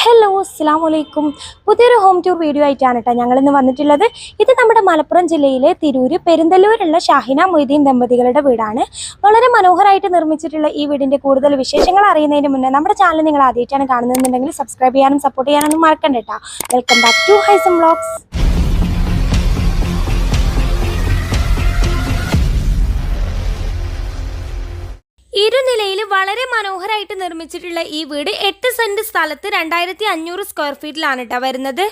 Hello അസ്സലാമലൈക്കും. പുതിയൊരു home tour video ആയിട്ടാണ് കേട്ടോ ഞങ്ങളിന്ന് വന്നിട്ടുള്ളത്. ഇത് നമ്മുടെ മലപ്പുറം ജില്ലയിലെ തിരൂര് പെരിന്തല്ലൂരുള്ള ഷാഹിന മൊയ്തീൻ ദമ്പതികളുടെ വീടാണ്. വളരെ മനോഹരമായിട്ട് നിർമ്മിച്ചിട്ടുള്ള ഈ വീടിൻ്റെ കൂടുതൽ വിശേഷങ്ങൾ അറിയുന്നതിന് മുന്നേ നമ്മുടെ ചാനൽ നിങ്ങൾ ആദ്യമായിട്ടാണ് കാണുന്നതെന്നുണ്ടെങ്കിൽ സബ്സ്ക്രൈബ് ചെയ്യാനും സപ്പോർട്ട് ചെയ്യാനൊന്നും മറക്കണ്ട കേട്ടോ. Welcome back to Haisam vlogs. ഇരുനിലയിൽ വളരെ മനോഹരമായിട്ട് നിർമ്മിച്ചിട്ടുള്ള ഈ വീട് 8 സെന്റ് സ്ഥലത്ത് 2500 സ്ക്വയർ ഫീറ്റിലാണ് കേട്ടോ വരുന്നത്.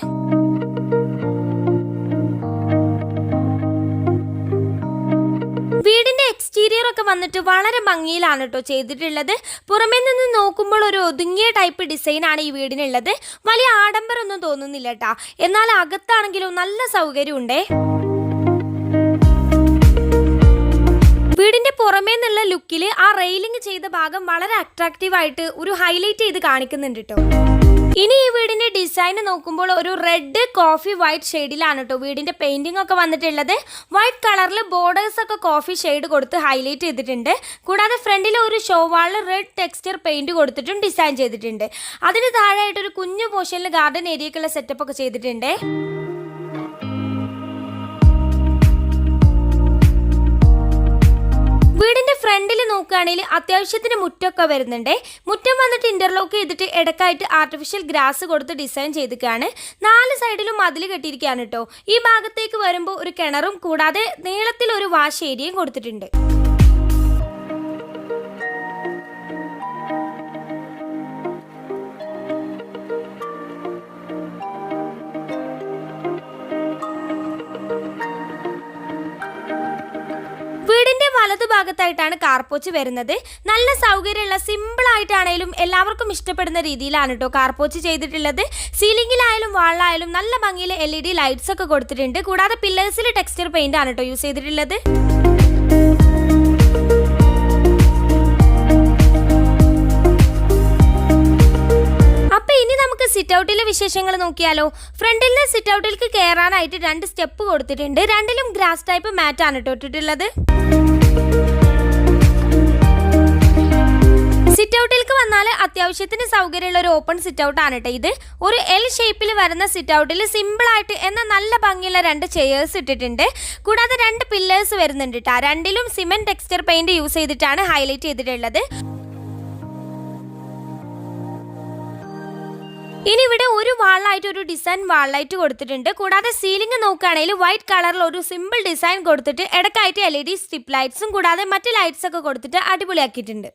വീടിന്റെ എക്സ്റ്റീരിയർ ഒക്കെ വന്നിട്ട് വളരെ ഭംഗിയിലാണ് കേട്ടോ ചെയ്തിട്ടുള്ളത്. പുറമേ നിന്ന് നോക്കുമ്പോൾ ഒരു ഒതുങ്ങിയ ടൈപ്പ് ഡിസൈൻ ആണ് ഈ വീടിനുള്ളത്. വലിയ ആഡംബരമൊന്നും തോന്നുന്നില്ല കേട്ടോ. എന്നാൽ അകത്താണെങ്കിലും നല്ല സൗകര്യമുണ്ടേ. വീടിന്റെ പുറമേ നിന്നുള്ള ലുക്കിൽ ആ റെയിലിംഗ് ചെയ്ത ഭാഗം വളരെ അട്രാക്റ്റീവ് ആയിട്ട് ഒരു ഹൈലൈറ്റ് ചെയ്ത് കാണിക്കുന്നുണ്ട് കേട്ടോ. ഇനി ഈ വീടിന്റെ ഡിസൈൻ നോക്കുമ്പോൾ ഒരു റെഡ് കോഫി വൈറ്റ് ഷെയ്ഡിലാണ് കേട്ടോ വീടിന്റെ പെയിന്റിംഗ് ഒക്കെ വന്നിട്ടുള്ളത്. വൈറ്റ് കളറിൽ ബോർഡേഴ്സ് ഒക്കെ കോഫി ഷെയ്ഡ് കൊടുത്ത് ഹൈലൈറ്റ് ചെയ്തിട്ടുണ്ട്. കൂടാതെ ഫ്രണ്ടിൽ ഒരു ഷോ വാളിൽ റെഡ് ടെക്സ്ചർ പെയിന്റ് കൊടുത്തിട്ടും ഡിസൈൻ ചെയ്തിട്ടുണ്ട്. അതിന് താഴെയായിട്ട് ഒരു കുഞ്ഞു പോർഷനിൽ ഗാർഡൻ ഏരിയക്കുള്ള സെറ്റപ്പ് ഒക്കെ ചെയ്തിട്ടുണ്ട്. വീടിന്റെ ഫ്രണ്ടിൽ നോക്കുകയാണെങ്കിൽ അത്യാവശ്യത്തിന് മുറ്റമൊക്കെ വരുന്നുണ്ട്. മുറ്റം വന്നിട്ട് ഇന്റർലോക്ക് ചെയ്തിട്ട് ഇടക്കായിട്ട് ആർട്ടിഫിഷ്യൽ ഗ്രാസ് കൊടുത്ത് ഡിസൈൻ ചെയ്തിരിക്കുകയാണ്. 4 സൈഡിലും മതിൽ കെട്ടിയിരിക്കുകയാണ് കേട്ടോ. ഈ ഭാഗത്തേക്ക് വരുമ്പോൾ ഒരു കിണറും കൂടാതെ നീളത്തിൽ ഒരു വാഷ് ഏരിയയും കൊടുത്തിട്ടുണ്ട്. വീടിന്റെ വലതുഭാഗത്തായിട്ടാണ് കാർപോച്ച് വരുന്നത്. നല്ല സൗകര്യമുള്ള സിമ്പിൾ ആയിട്ടാണെങ്കിലും എല്ലാവർക്കും ഇഷ്ടപ്പെടുന്ന രീതിയിലാണ് കേട്ടോ കാർപോച്ച് ചെയ്തിട്ടുള്ളത്. സീലിംഗിലായാലും വാളിലായാലും നല്ല ഭംഗിയിൽ LED ലൈറ്റ്സ് ഒക്കെ കൊടുത്തിട്ടുണ്ട്. കൂടാതെ പില്ലേഴ്സിൽ ടെക്സ്ചർ പെയിന്റ് ആണ് കേട്ടോ യൂസ് ചെയ്തിട്ടുള്ളത്. ഇനി നമുക്ക് സിറ്റ് ഔട്ടിലെ വിശേഷങ്ങൾ നോക്കിയാലോ. ഫ്രണ്ടിൽ നിന്ന് സിറ്റ് ഔട്ടിലേക്ക് കയറാനായിട്ട് 2 സ്റ്റെപ്പ് കൊടുത്തിട്ടുണ്ട്. രണ്ടിലും ഗ്രാസ് ടൈപ്പ് മാറ്റ് ആണ് കേട്ടോ ഇട്ടിട്ടുള്ളത്. സിറ്റ് ഔട്ടിലേക്ക് വന്നാൽ അത്യാവശ്യത്തിന് സൗകര്യമുള്ള ഒരു ഓപ്പൺ സിറ്റ് ഔട്ട് ആണ് കേട്ടോ ഇത്. ഒരു L ഷേപ്പിൽ വരുന്ന സിറ്റ് ഔട്ടിൽ സിമ്പിൾ ആയിട്ട് എന്നാൽ നല്ല ഭംഗിയുള്ള 2 ചെയേഴ്സ് ഇട്ടിട്ടുണ്ട്. കൂടാതെ 2 പില്ലേഴ്സ് വരുന്നുണ്ട് കേട്ടോ. രണ്ടിലും സിമെന്റ് ടെക്സ്ചർ പെയിന്റ് യൂസ് ചെയ്തിട്ടാണ് ഹൈലൈറ്റ് ചെയ്തിട്ടുള്ളത്. ഇനി ഇവിടെ ഒരു വാളായിട്ട് ഒരു ഡിസൈൻ വാളായിട്ട് കൊടുത്തിട്ടുണ്ട്. കൂടാതെ സീലിംഗ് നോക്കുകയാണെങ്കിൽ വൈറ്റ് കളറിൽ ഒരു സിമ്പിൾ ഡിസൈൻ കൊടുത്തിട്ട് ഇടക്കായിട്ട് LED സ്ട്രിപ്പ് ലൈറ്റ്സും കൂടാതെ മറ്റ് ലൈറ്റ്സ് ഒക്കെ കൊടുത്തിട്ട് അടിപൊളിയാക്കിയിട്ടുണ്ട്.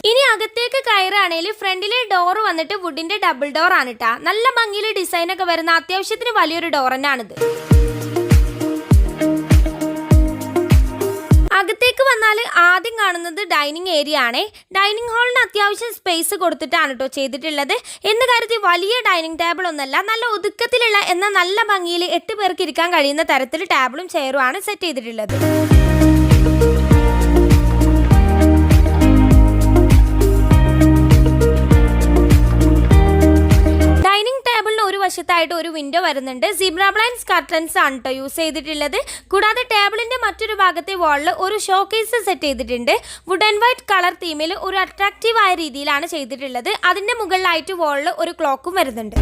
ഇനി അകത്തേക്ക് കയറുകയാണെങ്കിൽ ഫ്രണ്ടിലെ ഡോർ വന്നിട്ട് വുഡിന്റെ ഡബിൾ ഡോർ ആണ് കേട്ടോ. നല്ല ഭംഗിയിൽ ഡിസൈൻ ഒക്കെ വരുന്ന അത്യാവശ്യത്തിന് വലിയൊരു ഡോർ തന്നെയാണിത്. അകത്തേക്ക് വന്നാൽ ആദ്യം കാണുന്നത് ഡൈനിങ് ഏരിയ ആണ്. ഡൈനിങ് ഹാളിന് അത്യാവശ്യം സ്പേസ് കൊടുത്തിട്ടാണ് കേട്ടോ ചെയ്തിട്ടുള്ളത്. എന്ന് കരുതി വലിയ ഡൈനിങ് ടേബിൾ ഒന്നല്ല, നല്ല ഒതുക്കത്തിലുള്ള എന്നാൽ നല്ല ഭംഗിയിൽ 8 പേർക്ക് ഇരിക്കാൻ കഴിയുന്ന തരത്തിൽ ടേബിളും ചെയറും ആണ് സെറ്റ് ചെയ്തിട്ടുള്ളത്. വശത്തായിട്ട് ഒരു വിൻഡോ വരുന്നുണ്ട്. സീബ്ര ബ്ലൈൻഡ്സ് കർട്ടൻസ് ആണ് കേട്ടോ യൂസ് ചെയ്തിട്ടുള്ളത്. കൂടാതെ ടേബിളിന്റെ മറ്റൊരു ഭാഗത്തെ വാളിൽ ഒരു ഷോക്കേസ് സെറ്റ് ചെയ്തിട്ടുണ്ട്. വുഡ് ആൻഡ് വൈറ്റ് കളർ തീമിൽ ഒരു അട്രാക്റ്റീവ് ആയ രീതിയിലാണ് ചെയ്തിട്ടുള്ളത്. അതിന്റെ മുകളിലായിട്ട് വാളിൽ ഒരു ക്ലോക്കും വരുന്നുണ്ട്.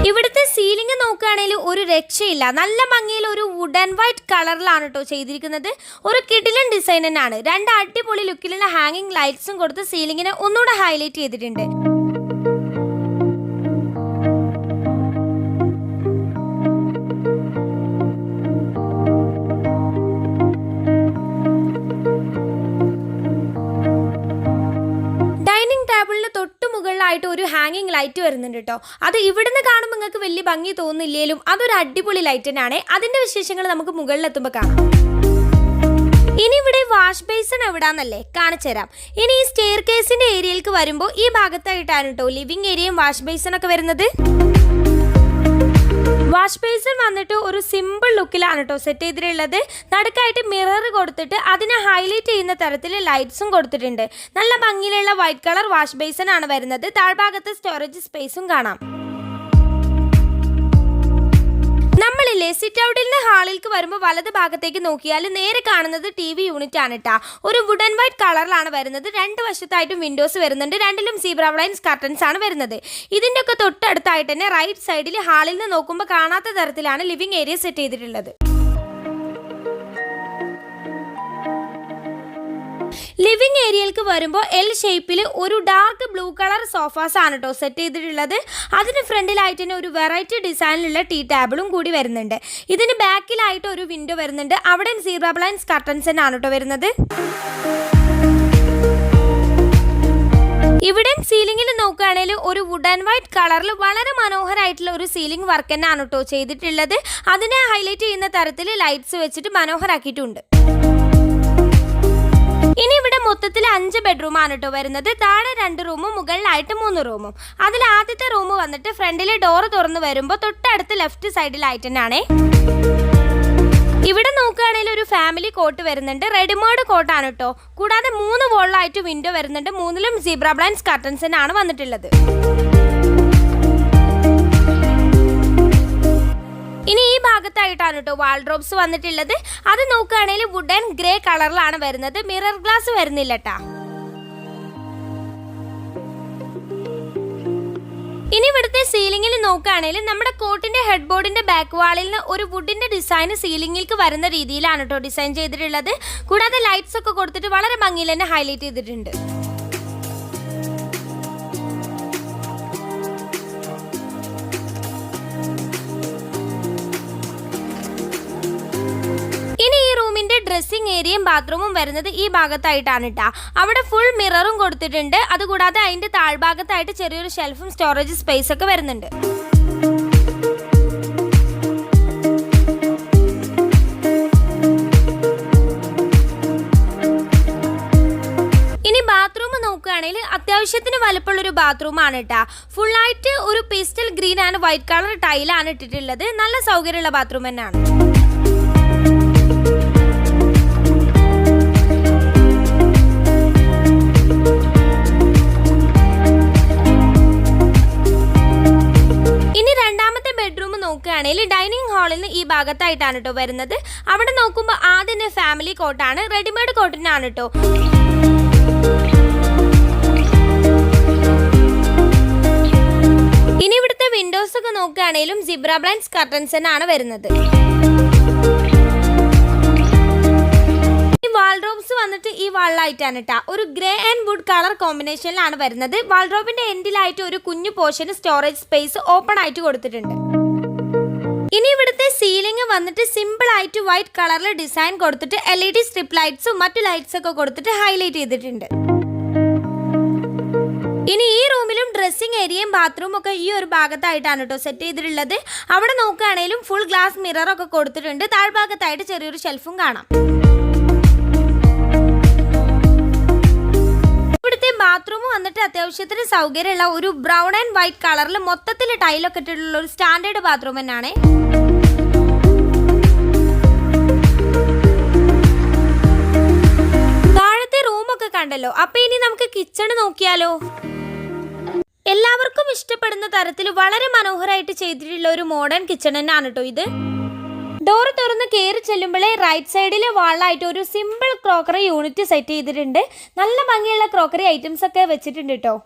ഇവിടുത്തെ സീലിംഗ് നോക്കുകയാണെങ്കിൽ ഒരു രക്ഷയില്ല. നല്ല ഭംഗിയിൽ ഒരു വുഡ് ആൻഡ് വൈറ്റ് കളറിലാണ് കേട്ടോ ചെയ്തിരിക്കുന്നത്. ഒരു കിടിലൻ ഡിസൈൻ തന്നെയാണ്. 2 അടിപൊളി ലുക്കിലുള്ള ഹാങ്ങിങ് ലൈറ്റ്സും കൊടുത്ത് സീലിംഗിനെ ഒന്നുകൂടെ ഹൈലൈറ്റ് ചെയ്തിട്ടുണ്ട്. ായിട്ട് ഒരു ഹാങ്ങിങ് ലൈറ്റ് വരുന്നുണ്ട് കേട്ടോ. അത് ഇവിടുന്ന് കാണുമ്പോൾ നിങ്ങൾക്ക് വലിയ ഭംഗി തോന്നില്ലേലും അതൊരു അടിപൊളി ലൈറ്റ് തന്നെയാണ്. അതിന്റെ വിശേഷങ്ങൾ നമുക്ക് മുകളിലെത്തുമ്പോൾ കാണാം. ഇനി ഇവിടെ വാഷ് ബേസിൻ എവിടാന്നല്ലേ കാണിച്ചു തരാം. ഇനി ഈ സ്റ്റെയർ കേസിന്റെ ഏരിയയിലേക്ക് വരുമ്പോൾ ഈ ഭാഗത്തായിട്ടാണ് കേട്ടോ ലിവിംഗ് ഏരിയയും വാഷ് ബേസിനൊക്കെ വരുന്നത്. വാഷ് ബേസിൻ വന്നിട്ട് ഒരു സിമ്പിൾ ലുക്കിലാണ് കേട്ടോ സെറ്റ് ചെയ്തിട്ടുള്ളത്. നടുക്കായിട്ട് മിറർ കൊടുത്തിട്ട് അതിനെ ഹൈലൈറ്റ് ചെയ്യുന്ന തരത്തിൽ ലൈറ്റ്സും കൊടുത്തിട്ടുണ്ട്. നല്ല ഭംഗിയിലുള്ള വൈറ്റ് കളർ വാഷ് ബേസിൻ ആണ് വരുന്നത്. താഴ്ഭാഗത്ത് സ്റ്റോറേജ് സ്പേസും കാണാം. നമ്മളില്ലേ സിറ്റ് ഔട്ടിൽ നിന്ന് ഹാളിലേക്ക് വരുമ്പോൾ വലത് ഭാഗത്തേക്ക് നോക്കിയാൽ നേരെ കാണുന്നത് TV യൂണിറ്റ് ആണ് കേട്ടോ. ഒരു വുഡ് ആൻഡ് വൈറ്റ് കളറിലാണ് വരുന്നത്. രണ്ട് വശത്തായിട്ടും വിൻഡോസ് വരുന്നുണ്ട്. രണ്ടിലും സീബ്ര ബ്ലൈൻഡ്സ് കർട്ടൻസ് ആണ് വരുന്നത്. ഇതിൻ്റെ ഒക്കെ തൊട്ടടുത്തായിട്ട് തന്നെ റൈറ്റ് സൈഡിൽ ഹാളിൽ നിന്ന് നോക്കുമ്പോൾ കാണാത്ത തരത്തിലാണ് ലിവിംഗ് ഏരിയ സെറ്റ് ചെയ്തിട്ടുള്ളത്. ലിവിംഗ് ഏരിയയിലേക്ക് വരുമ്പോൾ എൽ ഷേപ്പിൽ ഒരു ഡാർക്ക് ബ്ലൂ കളർ സോഫാസ് ആണ് കേട്ടോ സെറ്റ് ചെയ്തിട്ടുള്ളത്. അതിന് ഫ്രണ്ടിലായിട്ട് തന്നെ ഒരു വെറൈറ്റി ഡിസൈനിലുള്ള ടീ ടേബിളും കൂടി വരുന്നുണ്ട്. ഇതിന് ബാക്കിലായിട്ട് ഒരു വിൻഡോ വരുന്നുണ്ട്. അവിടെ സീബ്ര ബ്ലൈൻഡ്സ് കർട്ടൻസ് ആണ് കേട്ടോ വരുന്നത്. ഇവിടെ സീലിംഗിൽ നോക്കുകയാണെങ്കിൽ ഒരു വുഡ് ആൻഡ് വൈറ്റ് കളറിൽ വളരെ മനോഹരമായിട്ടുള്ള ഒരു സീലിംഗ് വർക്ക് തന്നെയാണ് കേട്ടോ ചെയ്തിട്ടുള്ളത്. അതിനെ ഹൈലൈറ്റ് ചെയ്യുന്ന തരത്തിൽ ലൈറ്റ്സ് വെച്ചിട്ട് മനോഹരാക്കിയിട്ടുണ്ട്. ഇനി ഇവിടെ മൊത്തത്തിൽ 5 ബെഡ്റൂം ആണ് കേട്ടോ വരുന്നത്. താഴെ 2 റൂമും മുകളിലായിട്ട് 3 റൂമും. അതിൽ ആദ്യത്തെ റൂം വന്നിട്ട് ഫ്രണ്ടിലെ ഡോറ് തുറന്ന് വരുമ്പോൾ തൊട്ടടുത്ത് ലെഫ്റ്റ് സൈഡിലായിട്ട് തന്നെയാണേ. ഇവിടെ നോക്കുകയാണെങ്കിൽ ഒരു ഫാമിലി കോട്ട് വരുന്നുണ്ട്. റെഡിമേഡ് കോട്ടാണ് കേട്ടോ. കൂടാതെ 3 വോളിലായിട്ട് വിൻഡോ വരുന്നുണ്ട്. 3ലും സീബ്ര ബ്ലൈൻഡ്സ് കർട്ടൻസിനാണ് വന്നിട്ടുള്ളത്. ഇനി ഈ ഭാഗത്തായിട്ടാണ് കേട്ടോ വാൾഡ്രോബ്സ് വന്നിട്ടുള്ളത്. അത് നോക്കുകയാണെങ്കിൽ വുഡ് ആൻഡ് ഗ്രേ കളറിലാണ് വരുന്നത്. മിറർ ഗ്ലാസ് വരുന്നില്ല കേട്ടാ. ഇനി ഇവിടുത്തെ സീലിംഗിൽ നോക്കുകയാണെങ്കിൽ നമ്മുടെ കോട്ടിന്റെ ഹെഡ് ബോർഡിന്റെ ബാക്ക് വാളിൽ നിന്ന് ഒരു വുഡിന്റെ ഡിസൈൻ സീലിംഗിലേക്ക് വരുന്ന രീതിയിലാണ് കേട്ടോ ഡിസൈൻ ചെയ്തിട്ടുള്ളത്. കൂടാതെ ലൈറ്റ്സ് ഒക്കെ കൊടുത്തിട്ട് വളരെ ഭംഗിയിൽ തന്നെ ഹൈലൈറ്റ് ചെയ്തിട്ടുണ്ട്. ഡ്രസ്സിംഗ് ഏരിയയും ബാത്റൂമും വരുന്നത് ഈ ഭാഗത്തായിട്ടാണ് കേട്ടോ. അവിടെ ഫുൾ മിററും കൊടുത്തിട്ടുണ്ട്. അതുകൂടാതെ അതിന്റെ താഴ്ഭാഗത്തായിട്ട് ചെറിയൊരു ഷെൽഫും സ്റ്റോറേജ് സ്പേസ് ഒക്കെ വരുന്നുണ്ട്. ഇനി ബാത്റൂം നോക്കുകയാണെങ്കിൽ അത്യാവശ്യത്തിന് വലുപ്പമുള്ളൊരു ബാത്റൂം ആണ് കേട്ടോ. ഫുള്ളായിട്ട് ഒരു pastel green and white colour ടൈലാണ് ഇട്ടിട്ടുള്ളത്. നല്ല സൗകര്യമുള്ള ബാത്റൂം തന്നെയാണ്. നോക്കുകയാണെങ്കിൽ ഡൈനിങ് ഹാളിൽ നിന്ന് ഈ ഭാഗത്തായിട്ടാണ് കേട്ടോ വരുന്നത്. അവിടെ നോക്കുമ്പോൾ ആദ്യം ഫാമിലി കോട്ടാണ്. റെഡിമെയ്ഡ് കോട്ടിനാണ് കേട്ടോ. ഇനി ഇവിടുത്തെ വിൻഡോസ് ഒക്കെ നോക്കുകയാണെങ്കിലും സീബ്ര ബ്ലൈൻഡ്സ് കർട്ടൻസിനാണ് വരുന്നത്. വാൾഡ്രോബ്സ് വന്നിട്ട് ഈ വാളിലായിട്ടാണ് കേട്ടോ. ഒരു ഗ്രേ ആൻഡ് വുഡ് കളർ കോമ്പിനേഷനിലാണ് വരുന്നത്. വാൾഡ്രോബിന്റെ എൻഡിലായിട്ട് ഒരു കുഞ്ഞു പോർഷൻ സ്റ്റോറേജ് സ്പേസ് ഓപ്പൺ ആയിട്ട് കൊടുത്തിട്ടുണ്ട്. ഇനി ഇവിടുത്തെ സീലിംഗ് വന്നിട്ട് സിമ്പിൾ ആയിട്ട് വൈറ്റ് കളറിൽ ഡിസൈൻ കൊടുത്തിട്ട് LED സ്ട്രിപ്പ് ലൈറ്റ്സും മറ്റു ലൈറ്റ്സ് ഒക്കെ കൊടുത്തിട്ട് ഹൈലൈറ്റ് ചെയ്തിട്ടുണ്ട്. ഇനി ഈ റൂമിലും ഡ്രസ്സിംഗ് ഏരിയയും ബാത്റൂമും ഒക്കെ ഈ ഒരു ഭാഗത്തായിട്ടാണ് കേട്ടോ സെറ്റ് ചെയ്തിട്ടുള്ളത്. അവിടെ നോക്കുകയാണെങ്കിലും ഫുൾ ഗ്ലാസ് മിറർ ഒക്കെ കൊടുത്തിട്ടുണ്ട്. താഴ്ഭാഗത്തായിട്ട് ചെറിയൊരു ഷെൽഫും കാണാം. ഇവിടുത്തെ ബാത്റൂം വന്നിട്ട് അത്യാവശ്യത്തിന് സൗകര്യമുള്ള ഒരു ബ്രൗൺ ആൻഡ് വൈറ്റ് കളറിൽ മൊത്തത്തിൽ ടൈലൊക്കെ ഇട്ടിട്ടുള്ള ഒരു സ്റ്റാൻഡേർഡ് ബാത്റൂം തന്നെയാണ്. താഴത്തെ റൂമൊക്കെ കണ്ടല്ലോ. അപ്പൊ ഇനി നമുക്ക് കിച്ചൺ നോക്കിയാലോ. എല്ലാവർക്കും ഇഷ്ടപ്പെടുന്ന തരത്തിൽ വളരെ മനോഹരമായിട്ട് ചെയ്തിട്ടുള്ള ഒരു മോഡേൺ കിച്ചൺ തന്നെയാണ് കേട്ടോ ഇത്. ഡോർ തുറന്ന് കയറി ചെല്ലുമ്പോഴേ റൈറ്റ് സൈഡിലെ വാളിലായിട്ട് ഒരു സിമ്പിൾ ക്രോക്കറി യൂണിറ്റ് സെറ്റ് ചെയ്തിട്ടുണ്ട്. നല്ല ഭംഗിയുള്ള ക്രോക്കറി ഐറ്റംസ് ഒക്കെ വെച്ചിട്ടുണ്ട് കേട്ടോ.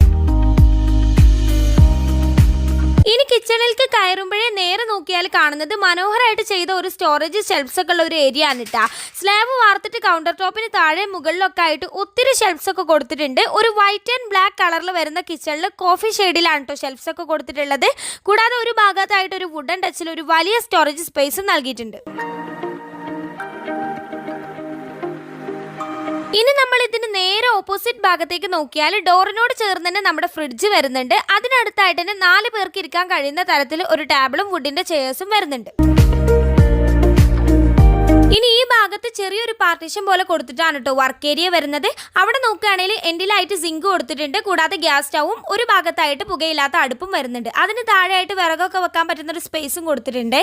ഇനി കിച്ചണിലേക്ക് കയറുമ്പോഴേ നേരെ നോക്കിയാൽ കാണുന്നത് മനോഹരമായിട്ട് ചെയ്ത ഒരു സ്റ്റോറേജ് ഷെൽഫ്സ് ഒക്കെ ഉള്ള ഒരു ഏരിയ ആണ് കേട്ടോ. സ്ലാബ് വാർത്തിട്ട് കൗണ്ടർ ടോപ്പിന് താഴെ മുകളിലൊക്കെ ആയിട്ട് ഒത്തിരി ഷെൽഫ്സ് ഒക്കെ കൊടുത്തിട്ടുണ്ട്. ഒരു വൈറ്റ് ആൻഡ് ബ്ലാക്ക് കളറിൽ വരുന്ന കിച്ചണിൽ കോഫി ഷെയ്ഡിലാണ് കേട്ടോ ഷെൽഫ്സ് ഒക്കെ കൊടുത്തിട്ടുള്ളത്. കൂടാതെ ഒരു ഭാഗത്തായിട്ട് ഒരു വുഡൻ ടച്ചിൽ ഒരു വലിയ സ്റ്റോറേജ് സ്പേസും നൽകിയിട്ടുണ്ട്. ഇനി നമ്മൾ ഇതിന് നേരെ ഓപ്പോസിറ്റ് ഭാഗത്തേക്ക് നോക്കിയാൽ ഡോറിനോട് ചേർന്ന് തന്നെ നമ്മുടെ ഫ്രിഡ്ജ് വരുന്നുണ്ട്. അതിനടുത്തായിട്ട് തന്നെ 4 പേർക്ക് ഇരിക്കാൻ കഴിയുന്ന തരത്തിൽ ഒരു ടേബിളും വുഡിന്റെ ചെയേഴ്സും വരുന്നുണ്ട്. ഇനി ഈ ഭാഗത്ത് ചെറിയൊരു പാർട്ടീഷൻ പോലെ കൊടുത്തിട്ടാണ് കേട്ടോ വർക്ക് ഏരിയ വരുന്നത്. അവിടെ നോക്കുകയാണെങ്കിൽ എൻഡിലായിട്ട് സിങ്ക് കൊടുത്തിട്ടുണ്ട്. കൂടാതെ ഗ്യാസ് സ്റ്റൗവും ഒരു ഭാഗത്തായിട്ട് പുകയില്ലാത്ത അടുപ്പും വരുന്നുണ്ട്. അതിന് താഴെയായിട്ട് വിറകൊക്കെ വെക്കാൻ പറ്റുന്ന ഒരു സ്പേസും കൊടുത്തിട്ടുണ്ട്.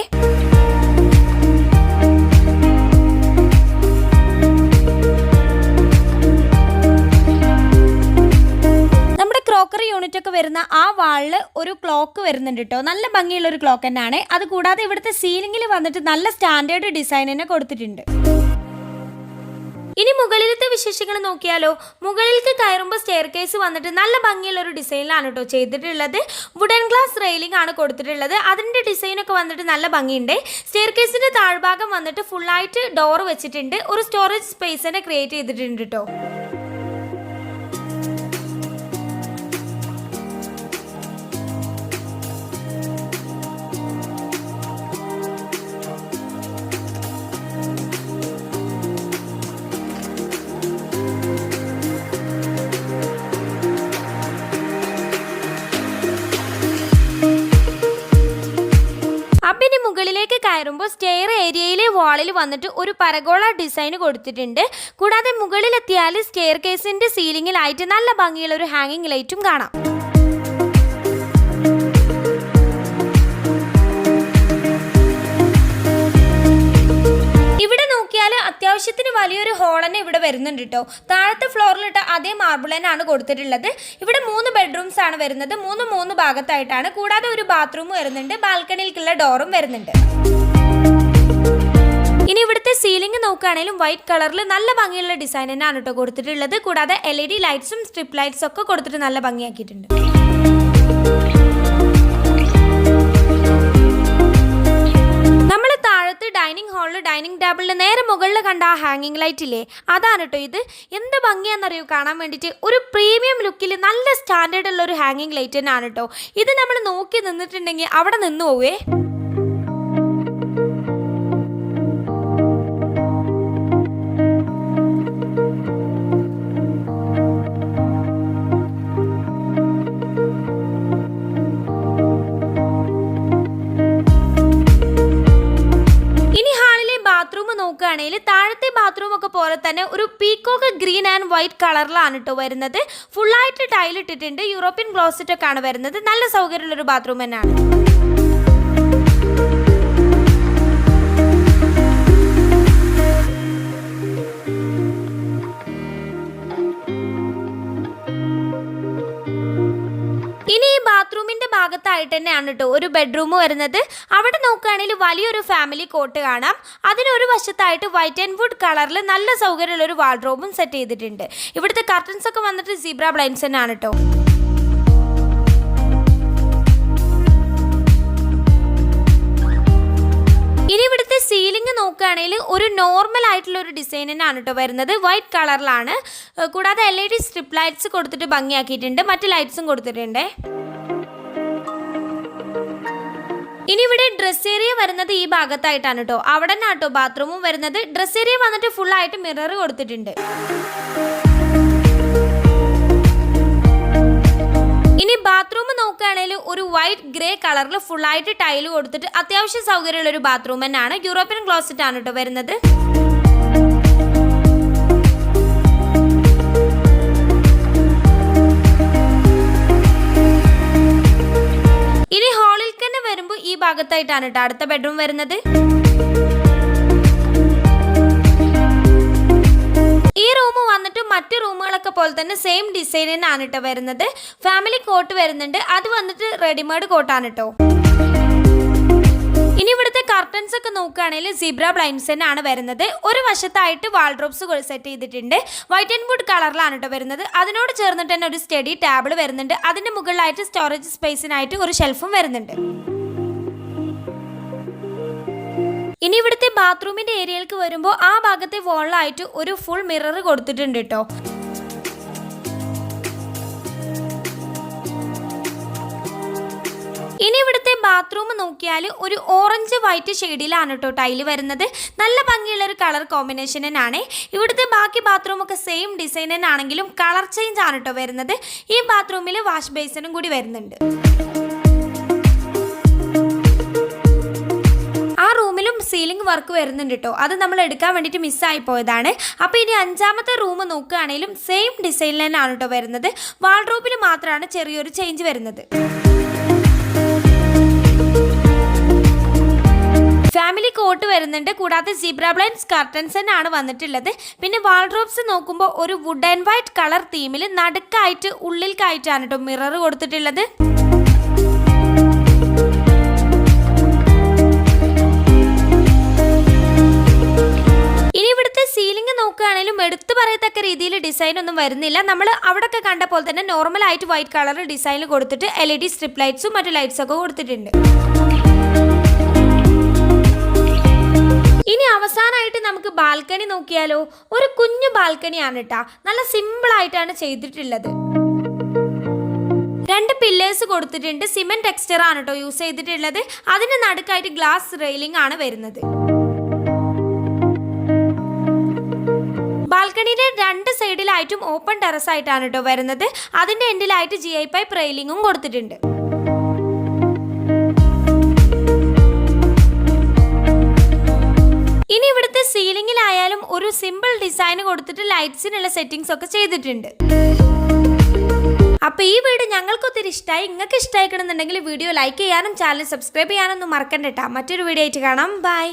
ക്രോക്കറി യൂണിറ്റ് ഒക്കെ വരുന്ന ആ വാളിൽ ഒരു ക്ലോക്ക് വരുന്നുണ്ട് കേട്ടോ. നല്ല ഭംഗിയുള്ള ഒരു ക്ലോക്ക് തന്നെയാണ്. അത് കൂടാതെ ഇവിടുത്തെ സീലിംഗിൽ വന്നിട്ട് നല്ല സ്റ്റാൻഡേർഡ് ഡിസൈൻ തന്നെ കൊടുത്തിട്ടുണ്ട്. ഇനി മുകളിലത്തെ വിശേഷങ്ങൾ നോക്കിയാലോ. മുകളിലേക്ക് കയറുമ്പോൾ സ്റ്റെയർ കേസ് വന്നിട്ട് നല്ല ഭംഗിയുള്ള ഒരു ഡിസൈനിലാണ് കേട്ടോ ചെയ്തിട്ടുള്ളത്. വുഡൻ ഗ്ലാസ് റെയിലിംഗ് ആണ് കൊടുത്തിട്ടുള്ളത്. അതിൻ്റെ ഡിസൈനൊക്കെ വന്നിട്ട് നല്ല ഭംഗിയുണ്ട്. സ്റ്റെയർ കേസിൻ്റെ താഴ്ഭാഗം വന്നിട്ട് ഫുള്ളായിട്ട് ഡോർ വെച്ചിട്ടുണ്ട്. ഒരു സ്റ്റോറേജ് സ്പേസ് തന്നെ ക്രിയേറ്റ് ചെയ്തിട്ടുണ്ട് കേട്ടോ. മുകളിലേക്ക് കയറുമ്പോൾ സ്റ്റെയർ ഏരിയയിലെ വാളിൽ വന്നിട്ട് ഒരു പരഗോള ഡിസൈൻ കൊടുത്തിട്ടുണ്ട്. കൂടാതെ മുകളിലെത്തിയാൽ സ്റ്റെയർ കേസിന്റെ സീലിംഗിലായിട്ട് നല്ല ഭംഗിയുള്ള ഒരു ഹാങ്ങിങ് ലൈറ്റും കാണാം. ഇവിടെ നോക്കിയാൽ അത്യാവശ്യത്തിന് വലിയൊരു ഹോൾ തന്നെ ഇവിടെ വരുന്നുണ്ട് കേട്ടോ. താഴത്തെ ഫ്ലോറിലിട്ട് അതേ മാർബിൾ തന്നെയാണ് കൊടുത്തിട്ടുള്ളത്. ഇവിടെ 3 ബെഡ്റൂംസ് ആണ് വരുന്നത്. 3 ഭാഗത്തായിട്ടാണ്. കൂടാതെ ഒരു ബാത്റൂം വരുന്നുണ്ട്. ബാൽക്കണിയിലേക്കുള്ള ഡോറും വരുന്നുണ്ട്. ഇനി ഇവിടുത്തെ സീലിംഗ് നോക്കുകയാണെങ്കിലും വൈറ്റ് കളറിൽ നല്ല ഭംഗിയുള്ള ഡിസൈൻ തന്നെയാണ് കേട്ടോ കൊടുത്തിട്ടുള്ളത്. കൂടാതെ LED ലൈറ്റ്സും സ്ട്രിപ്പ് ലൈറ്റ്സും ഒക്കെ കൊടുത്തിട്ട് നല്ല ഭംഗിയാക്കിയിട്ടുണ്ട്. നമ്മൾ താഴത്ത് ഡൈനിങ് ഹാളിൽ ഡൈനിങ് ടേബിളിന് നേരെ മുകളിൽ കണ്ട ആ ഹാങ്ങിങ് ലൈറ്റ് ഇല്ലേ, അതാണ് കേട്ടോ ഇത്. എന്ത് ഭംഗിയാണെന്നറിയോ കാണാൻ വേണ്ടിയിട്ട്. ഒരു പ്രീമിയം ലുക്കിൽ നല്ല സ്റ്റാൻഡേർഡ് ഉള്ള ഒരു ഹാങ്ങിങ് ലൈറ്റ് തന്നെയാണ് കേട്ടോ. ഇത് നമ്മൾ നോക്കി നിന്നിട്ടുണ്ടെങ്കിൽ അവിടെ നിന്ന് പോവേ. നോക്കുകയാണെങ്കിൽ താഴത്തെ ബാത്റൂം ഒക്കെ പോലെ തന്നെ ഒരു പീക്കോക്ക് ഗ്രീൻ ആൻഡ് വൈറ്റ് കളറിലാണ് കേട്ടോ വരുന്നത്. ഫുള്ളായിട്ട് ടൈലിട്ടിട്ടുണ്ട്. യൂറോപ്യൻ ക്ലോസറ്റ് ഒക്കെ ആണ് വരുന്നത്. നല്ല സൗകര്യമുള്ളൊരു ബാത്റൂം തന്നെയാണ്. ഇനി ഈ ബാത്റൂമിന്റെ ഭാഗത്തായിട്ട് തന്നെയാണ് കേട്ടോ ഒരു ബെഡ്റൂം വരുന്നത്. അവിടെ നോക്കുകയാണെങ്കിൽ വലിയൊരു ഫാമിലി കോട്ട് കാണാം. അതിനൊരു വശത്തായിട്ട് വൈറ്റ് ആൻഡ് വുഡ് കളറിൽ നല്ല സൗകര്യമുള്ള ഒരു വാർഡ്രോബും സെറ്റ് ചെയ്തിട്ടുണ്ട്. ഇവിടുത്തെ കർട്ടൻസ് ഒക്കെ വന്നിട്ട് സീബ്ര ബ്ലൈൻഡ്സ് തന്നെയാണ് കേട്ടോ. ഇനി ഇവിടുത്തെ സീലിംഗ് നോക്കുകയാണെങ്കിൽ ഒരു നോർമൽ ആയിട്ടുള്ള ഒരു ഡിസൈൻ തന്നെയാണ് കേട്ടോ വരുന്നത്. വൈറ്റ് കളറിലാണ്. കൂടാതെ LED സ്ട്രിപ്പ് ലൈറ്റ്സ് കൊടുത്തിട്ട് ഭംഗിയാക്കിയിട്ടുണ്ട്. മറ്റ് ലൈറ്റ്സും കൊടുത്തിട്ടുണ്ട്. ഇനി ഇവിടെ ഡ്രസ് ഏരിയ വരുന്നത് ഈ ഭാഗത്തായിട്ടാണ് കേട്ടോ. അവിടെ തന്നെ കേട്ടോ ബാത്റൂമും വരുന്നത്. ഡ്രസ് ഏരിയ വന്നിട്ട് ഫുള്ളായിട്ട് മിറർ കൊടുത്തിട്ടുണ്ട്. ഇനി ബാത്റൂം നോക്കുകയാണെങ്കിൽ ഒരു വൈറ്റ് ഗ്രേ കളറിൽ ഫുള്ളായിട്ട് ടൈല് കൊടുത്തിട്ട് അത്യാവശ്യം സൗകര്യമുള്ള ഒരു ബാത്റൂം തന്നെയാണ്. യൂറോപ്യൻ ക്ലോസറ്റ് ആണ് കേട്ടോ വരുന്നത്. ഇനി ഹാളിൽ തന്നെ വരുമ്പോൾ ഈ ഭാഗത്തായിട്ടാണ് കേട്ടോ അടുത്ത ബെഡ്റൂം വരുന്നത്. ഈ റൂം വന്നിട്ട് മറ്റ് റൂമുകളൊക്കെ പോലെ തന്നെ സെയിം ഡിസൈൻ തന്നെയാണ് കേട്ടോ വരുന്നത്. ഫാമിലി കോട്ട് വരുന്നുണ്ട്. അത് വന്നിട്ട് റെഡിമെയ്ഡ് കോട്ടാണ് കേട്ടോ. ഇനി ഇവിടുത്തെ കർട്ടൻസ് ഒക്കെ നോക്കുകയാണെങ്കിൽ സീബ്ര ബ്ലൈൻഡ്സ് തന്നെയാണ് വരുന്നത്. ഒരു വശത്തായിട്ട് വാൾഡ്രോബ്സ് സെറ്റ് ചെയ്തിട്ടുണ്ട്. വൈറ്റ് ആൻഡ് വുഡ് കളറിലാണ് കേട്ടോ വരുന്നത്. അതിനോട് ചേർന്നിട്ട് തന്നെ ഒരു സ്റ്റഡി ടേബിൾ വരുന്നുണ്ട്. അതിന്റെ മുകളിലായിട്ട് സ്റ്റോറേജ് സ്പേസിനായിട്ട് ഒരു ഷെൽഫും വരുന്നുണ്ട്. ഇനി ഇവിടുത്തെ ബാത്റൂമിന്റെ ഏരിയയിലേക്ക് വരുമ്പോൾ ആ ഭാഗത്തെ വോളിലായിട്ട് ഒരു ഫുൾ മിറർ കൊടുത്തിട്ടുണ്ട് കേട്ടോ. ഇനി ഇവിടുത്തെ ബാത്റൂം നോക്കിയാൽ ഒരു ഓറഞ്ച് വൈറ്റ് ഷെയ്ഡിലാണ് കേട്ടോ ടൈല് വരുന്നത്. നല്ല ഭംഗിയുള്ള ഒരു കളർ കോമ്പിനേഷൻ തന്നെയാണ്. ഇവിടുത്തെ ബാക്കി ബാത്റൂം ഒക്കെ സെയിം ഡിസൈൻ തന്നെയാണെങ്കിലും കളർ ചേഞ്ച് ആണ് കേട്ടോ വരുന്നത്. ഈ ബാത്റൂമിൽ വാഷ് ബേസിനും കൂടി വരുന്നുണ്ട്. ആ റൂമിലും സീലിംഗ് വർക്ക് വരുന്നുണ്ട് കേട്ടോ. അത് നമ്മൾ എടുക്കാൻ വേണ്ടിയിട്ട് മിസ്സായി പോയതാണ്. അപ്പോൾ ഇനി 5ാമത്തെ റൂം നോക്കുകയാണെങ്കിലും സെയിം ഡിസൈനിൽ തന്നെയാണ് കേട്ടോ വരുന്നത്. വാൾഡ്രോബിൽ മാത്രമാണ് ചെറിയൊരു ചേഞ്ച് വരുന്നത്. ഫാമിലി കോട്ട് വരുന്നുണ്ട്. കൂടാതെ സിബ്ര ബ്ലൈൻഡ്സ് കർട്ടൻസ് ആണ് വന്നിട്ടുള്ളത്. പിന്നെ വാൾഡ്രോബ്സ് നോക്കുമ്പോൾ ഒരു വുഡ് ആൻഡ് വൈറ്റ് കളർ തീമിൽ നടുക്കായിട്ട് ഉള്ളിൽക്കായിട്ടാണ് കേട്ടോ മിറർ കൊടുത്തിട്ടുള്ളത്. ഇനി ഇവിടുത്തെ സീലിംഗ് നോക്കുകയാണെങ്കിലും എടുത്തു പറയത്തക്ക രീതിയിൽ ഡിസൈൻ ഒന്നും വരുന്നില്ല. നമ്മൾ അവിടെയൊക്കെ കണ്ട പോലെ തന്നെ നോർമൽ ആയിട്ട് വൈറ്റ് കളർ ഡിസൈനിൽ കൊടുത്തിട്ട് LED സ്ട്രിപ്പ് ലൈറ്റ്സും മറ്റു ലൈറ്റ്സ് ഒക്കെ കൊടുത്തിട്ടുണ്ട്. ഇനി അവസാനമായിട്ട് നമുക്ക് ബാൽക്കണി നോക്കിയാലോ. ഒരു കുഞ്ഞു ബാൽക്കണിയാണ് കേട്ടോ. നല്ല സിമ്പിൾ ആയിട്ടാണ് ചെയ്തിട്ടുള്ളത്. 2 പില്ലേഴ്സ് കൊടുത്തിട്ടുണ്ട്. സിമെന്റ് ടെക്സ്ചർ ആണ് കേട്ടോ യൂസ് ചെയ്തിട്ടുള്ളത്. അതിന് നടുക്കായിട്ട് ഗ്ലാസ് റെയിലിംഗ് ആണ് വരുന്നത്. ബാൽക്കണിയുടെ 2 സൈഡിലായിട്ടും ഓപ്പൺ ടെറസ് ആയിട്ടാണ് കേട്ടോ വരുന്നത്. അതിന്റെ എൻഡിലായിട്ട് GI പൈപ്പ് റെയിലിംഗും കൊടുത്തിട്ടുണ്ട്. ഇനി ഇവിടുത്തെ സീലിംഗിലായാലും ഒരു സിമ്പിൾ ഡിസൈൻ കൊടുത്തിട്ട് ലൈറ്റ്സിനുള്ള സെറ്റിംഗ്സ് ഒക്കെ ചെയ്തിട്ടുണ്ട്. അപ്പോൾ ഈ വീഡിയോ ഞങ്ങൾക്ക് ഒത്തിരി ഇഷ്ടമായി. നിങ്ങൾക്ക് ഇഷ്ടമായിക്കണമെന്നുണ്ടെങ്കിൽ വീഡിയോ ലൈക്ക് ചെയ്യാനും ചാനൽ സബ്സ്ക്രൈബ് ചെയ്യാനൊന്നും മറക്കണ്ട കേട്ടോ. മറ്റൊരു വീഡിയോ ആയിട്ട് കാണാം. ബൈ.